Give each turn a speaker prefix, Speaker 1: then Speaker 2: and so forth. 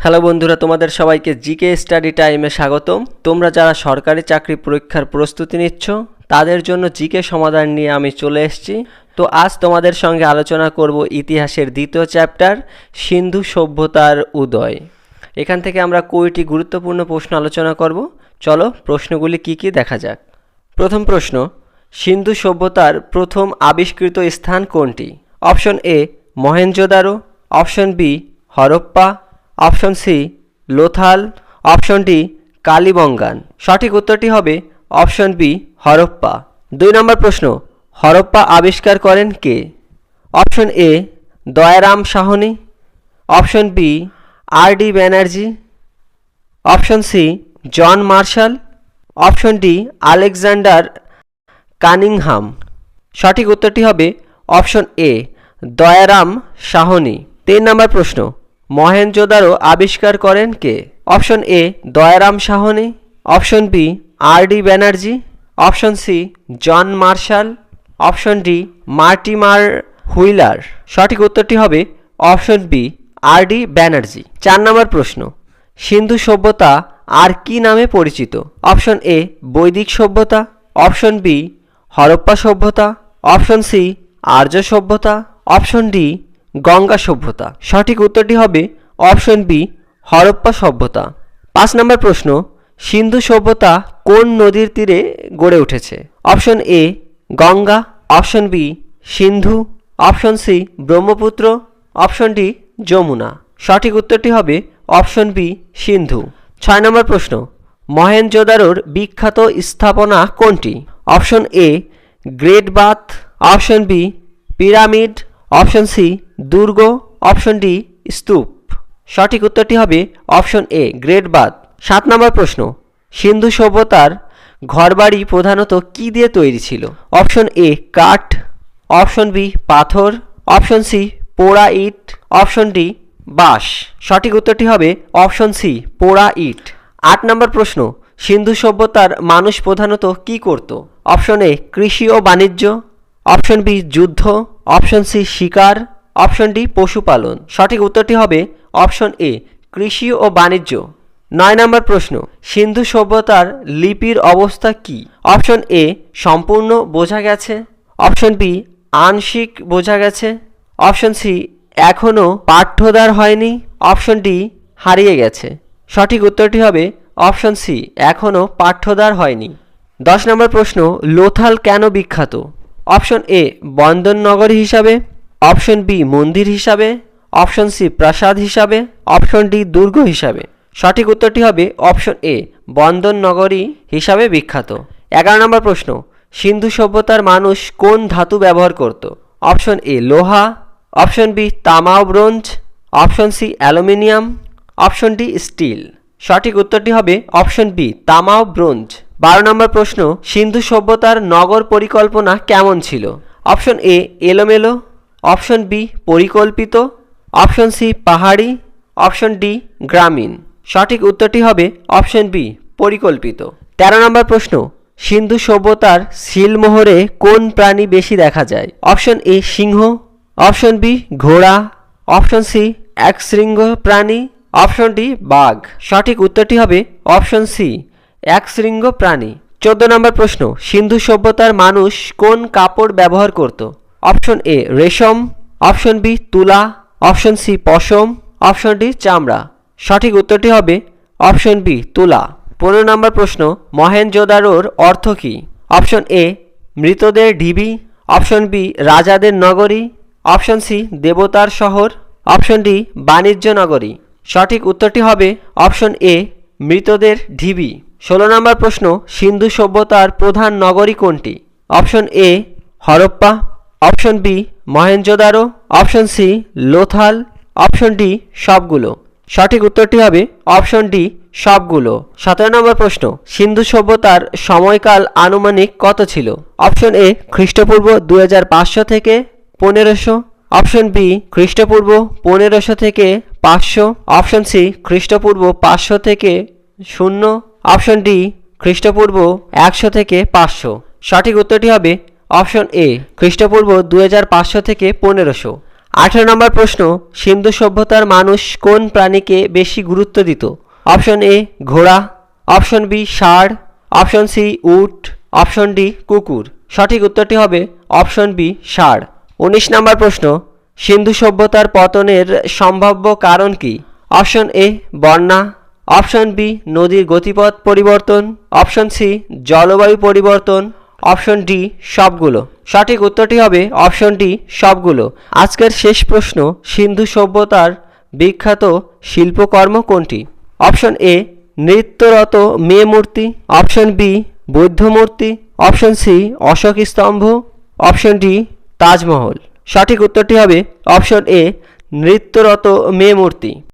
Speaker 1: Hello বন্ধুরা, তোমাদের সবাইকে জিকে স্টাডি টাইমে স্বাগতম। তোমরা যারা সরকারি চাকরি পরীক্ষার প্রস্তুতি নিচ্ছ তাদের জন্য জিকে সমাধান নিয়ে আমি চলে এসেছি। তো আজ তোমাদের সঙ্গে আলোচনা করব ইতিহাসের দ্বিতীয় চ্যাপ্টার সিন্ধু সভ্যতার উদয়। এখান থেকে আমরা কয়টি গুরুত্বপূর্ণ প্রশ্ন আলোচনা করব। চলো প্রশ্নগুলি কি কি দেখা যাক। প্রথম প্রশ্ন, সিন্ধু সভ্যতার প্রথম আবিষ্কৃত স্থান কোনটি? Option A Mohenjodaro, option B Harappa, option C Lothal, option D Kalibangan. সঠিক উত্তরটি হবে অপশন বি হরপ্পা। 2 নম্বর প্রশ্ন, হরপ্পা আবিষ্কার করেন কে? Option A Dayaram Sahni, option B R D. Banerjee, option C John Marshall, option D Alexander Cunningham. সঠিক উত্তরটি হবে অপশন এ দয়ারাম সাহনি। 3 নম্বর প্রশ্ন, মহেঞ্জোদারো আবিষ্কার করেন কে? Option A Dayaram Sahni, option B R D. Banerjee, option C John Marshall, option D Mortimer Wheeler. সঠিক উত্তরটি হবে অপশন বি আর.ডি. ব্যানার্জি। 4 নম্বর প্রশ্ন, সিন্ধু সভ্যতা আর কি নামে পরিচিত? অপশন এ বৈদিক সভ্যতা, অপশন বি হরপ্পা সভ্যতা, অপশন সি আর্য সভ্যতা, অপশন ডি গঙ্গা সভ্যতা। সঠিক উত্তরটি হবে অপশন বি হরপ্পা সভ্যতা। 5 নম্বর প্রশ্ন, সিন্ধু সভ্যতা কোন নদীর তীরে গড়ে উঠেছে? Option A Ganga, option B Sindhu, option C Brahmaputra, option D Yamuna. সঠিক উত্তরটি হবে অপশন বি সিন্ধু। 6 নম্বর প্রশ্ন, মহেঞ্জোদারোর বিখ্যাত স্থাপনা কোনটি? Option A great bath, option B pyramid, option C দুর্গ, অপশন ডি স্তূপ। সঠিক উত্তরটি হবে অপশন এ গ্রেট বাথ। 7 নম্বর প্রশ্ন, সিন্ধু সভ্যতার ঘরবাড়ি প্রধানত কি দিয়ে তৈরি ছিল? অপশন এ কাঠ, অপশন বি পাথর, অপশন সি পোড়া ইট, অপশন ডি বাঁশ। সঠিক উত্তরটি হবে অপশন সি পোড়া ইট। 8 নম্বর প্রশ্ন, সিন্ধু সভ্যতার মানুষ প্রধানত কি করত? অপশন এ কৃষি ও বাণিজ্য, অপশন বি যুদ্ধ, অপশন সি শিকার, অপশন ডি পশুপালন। সঠিক উত্তরটি হবে অপশন এ কৃষি ও বাণিজ্য। 9 নম্বর প্রশ্ন, সিন্ধু সভ্যতার লিপির অবস্থা কি? অপশন এ সম্পূর্ণ বোঝা গেছে, অপশন বি আংশিক বোঝা গেছে, অপশন সি এখনও পাঠ্যদার হয়নি, অপশন ডি হারিয়ে গেছে। সঠিক উত্তরটি হবে অপশন সি এখনও পাঠ্যদার হয়নি। 10 নম্বর প্রশ্ন, লোথাল কেন বিখ্যাত? অপশন এ বন্দর নগরী হিসাবে, অপশন বি মন্দির হিসাবে, অপশন সি প্রাসাদ হিসাবে, অপশন ডি দুর্গ হিসাবে। সঠিক উত্তরটি হবে অপশন এ বন্দর নগরী হিসাবে বিখ্যাত। 11 নম্বর প্রশ্ন, সিন্ধু সভ্যতার মানুষ কোন ধাতু ব্যবহার করত? অপশন এ লোহা, অপশন বি তামা ও bronze, option C aluminium, option D steel. সঠিক উত্তরটি হবে অপশন বি তামা ও ব্রোঞ্জ। 12 নম্বর প্রশ্ন, সিন্ধু সভ্যতার নগর পরিকল্পনা কেমন ছিল? অপশন এ এলোমেলো, অপশন বি পরিকল্পিত, অপশন সি পাহাড়ি, অপশন ডি গ্রামীণ। সঠিক উত্তরটি হবে অপশন বি পরিকল্পিত। 13 নম্বর প্রশ্ন, সিন্ধু সভ্যতার সিলমোহরে কোন প্রাণী বেশি দেখা যায়? অপশন এ সিংহ, অপশন বি ঘোড়া, অপশন সি একশৃঙ্গ প্রাণী, অপশন ডি বাঘ। সঠিক উত্তরটি হবে অপশন সি একশৃঙ্গ প্রাণী। 14 নম্বর প্রশ্ন, সিন্ধু সভ্যতার মানুষ কোন কাপড় ব্যবহার করত? অপশন এ রেশম, অপশন বি তুলা, অপশন সি পশম, অপশন ডি চামড়া। সঠিক উত্তরটি হবে অপশন বি তুলা। 15 নম্বর প্রশ্ন, মহেঞ্জোদারোর অর্থ কী? অপশন এ মৃতদের ঢিবি, অপশন বি রাজাদের নগরী, অপশন সি দেবতার শহর, অপশন ডি বাণিজ্য নগরী। সঠিক উত্তরটি হবে অপশন এ মৃতদের ঢিবি। 16 নম্বর প্রশ্ন, সিন্ধু সভ্যতার প্রধান নগরী কোনটি? Option A Harappa, option B Mohenjodaro, option C Lothal, option D সবগুলো। সঠিক উত্তরটি হবে অপশন ডি সবগুলো। 17 নম্বর প্রশ্ন, সিন্ধু সভ্যতার সময়কাল আনুমানিক কত ছিল? অপশন এ খ্রিস্টপূর্ব 2500 থেকে 1500, অপশন বি খ্রিস্টপূর্ব 1500 থেকে 500, অপশন সি খ্রিস্টপূর্ব 500 থেকে 0, অপশন ডি খ্রিস্টপূর্ব 100 থেকে 500। সঠিক উত্তরটি হবে অপশন এ খ্রিস্টপূর্ব 2500 থেকে 1500। 18 নম্বর প্রশ্ন, সিন্ধু সভ্যতার মানুষ কোন প্রাণীকে বেশি গুরুত্ব দিত? অপশন এ ঘোড়া, অপশন বি ষাঁড়, অপশন সি উট, অপশন ডি কুকুর। সঠিক উত্তরটি হবে অপশন বি ষাঁড়। 19 নম্বর প্রশ্ন, সিন্ধু সভ্যতার পতনের সম্ভাব্য কারণ কি? অপশন এ বন্যা, অপশন বি নদীর গতিপথ পরিবর্তন, অপশন সি জলবায়ু পরিবর্তন, অপশন ডি সবগুলো। সঠিক উত্তরটি হবে অপশন ডি সবগুলো। আজকের শেষ প্রশ্ন, সিন্ধু সভ্যতার বিখ্যাত শিল্পকর্ম কোনটি? অপশন এ নৃত্যরত মেয়ে মূর্তি, অপশন বি বৌদ্ধ মূর্তি, অপশন সি অশোক স্তম্ভ, অপশন ডি তাজমহল। সঠিক উত্তরটি হবে অপশন এ নৃত্যরত মেয়ে মূর্তি।